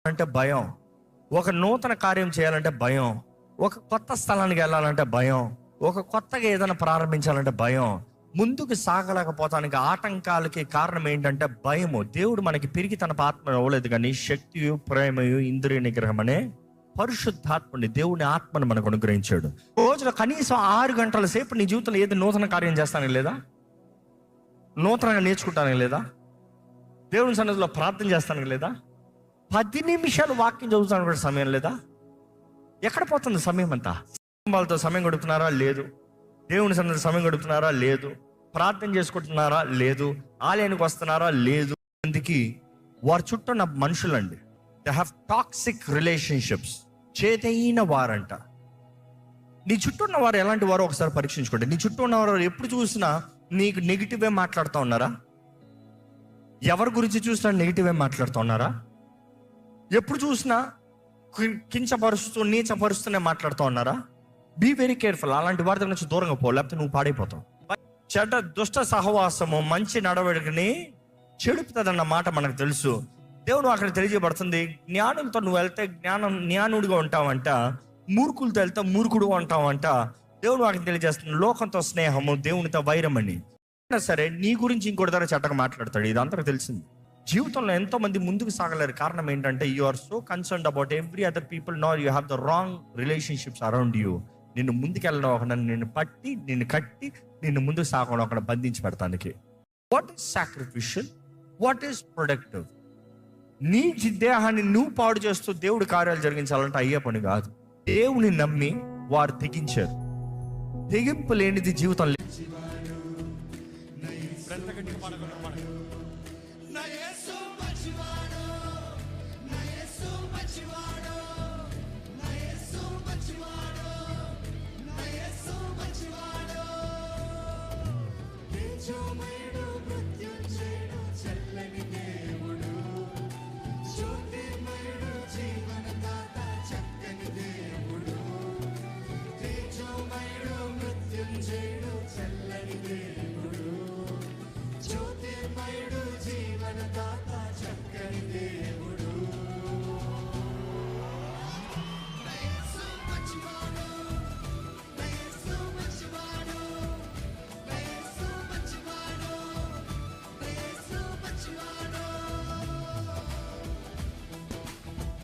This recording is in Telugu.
అంటే భయం, ఒక నూతన కార్యం చేయాలంటే భయం, ఒక కొత్త స్థలానికి వెళ్ళాలంటే భయం, ఒక కొత్తగా ఏదైనా ప్రారంభించాలంటే భయం, ముందుకు సాగలేకపోతానికి ఆటంకాలకి కారణం ఏంటంటే భయము. దేవుడు మనకి పిరిగి తన ఆత్మ ఇవ్వలేదు, కానీ శక్తియు ప్రేమయు ఇంద్రియ నిగ్రహం అనే పరిశుద్ధాత్మని, దేవుని ఆత్మను మనకు అనుగ్రహించాడు. రోజులో కనీసం 6 గంటల సేపు నీ జీవితంలో ఏది నూతన కార్యం చేస్తానికి లేదా, నూతనంగా నేర్చుకుంటానికి లేదా, దేవుని సన్నిధిలో ప్రార్థన చేస్తానికి లేదా, 10 నిమిషాలు వాక్యం చదువుతానికి కూడా సమయం లేదా? ఎక్కడ పోతుంది సమయం అంతా? వాళ్ళతో సమయం గడుపుతున్నారా? లేదు. దేవుని సన్నిధిలో సమయం గడుపుతున్నారా? లేదు. ప్రార్థన చేసుకుంటున్నారా? లేదు. ఆలయానికి వస్తున్నారా? లేదు. అందుకే వారి చుట్టూ ఉన్న మనుషులండి, దే హ్యావ్ టాక్సిక్ రిలేషన్షిప్స్. చేతైన వారంట. నీ చుట్టూ ఉన్న వారు ఎలాంటి వారో ఒకసారి పరీక్షించుకోండి. నీ చుట్టూ ఉన్నవారు ఎప్పుడు చూసినా నీకు నెగిటివే మాట్లాడుతూ ఉన్నారా? ఎవరి గురించి చూసినా నెగిటివే మాట్లాడుతూ ఉన్నారా? ఎప్పుడు చూసినా కించపరుస్తూ నీచపరుస్తూనే మాట్లాడుతూ ఉన్నారా? Be very careful. అలాంటి వారి దగ్గర నుంచి దూరంగా పో, లేకపోతే నువ్వు పాడైపోతావు. చెడ్డ దుష్ట సహవాసము మంచి నడవడికని చెడుపుతుందన్న మాట మనకు తెలుసు. దేవుడు అక్కడ తెలియజేయబడుతుంది, జ్ఞానులతో నువ్వు వెళ్తే జ్ఞానుడిగా ఉంటావంట, మూర్ఖులతో వెళ్తే మూర్ఖుడుగా ఉంటావంట. దేవుడు అక్కడ తెలియజేస్తుంది, లోకంతో స్నేహము దేవునితో వైరం అని. సరే, నీ గురించి ఇంకోటి ద్వారా చెడ్డగా మాట్లాడతాడు, ఇది అందరికి తెలిసింది. జీవితంలో ఎంతో మంది ముందుకు సాగలేరు. కారణం ఏంటంటే you are so concerned about every other people, not you have the wrong relationships around you. నిన్ను ముందుకెళ్ళడం ఒక, నిన్ను పట్టి నిన్ను కట్టి నిన్ను ముందుకు సాగడం అక్కడ బంధించి పెడతానికి. What is sacrificial, what is productive? నీ దేహాన్ని నువ్వు పాడు చేస్తూ దేవుడి కార్యాలు జరిగించాలంటే అయ్యే పని కాదు. దేవుని నమ్మి వారు తెగించారు. తెగింపు లేనిది జీవితం లేదు. జ్యోతిర్మయుడు జీవనదాత చక్కని దేవుడు.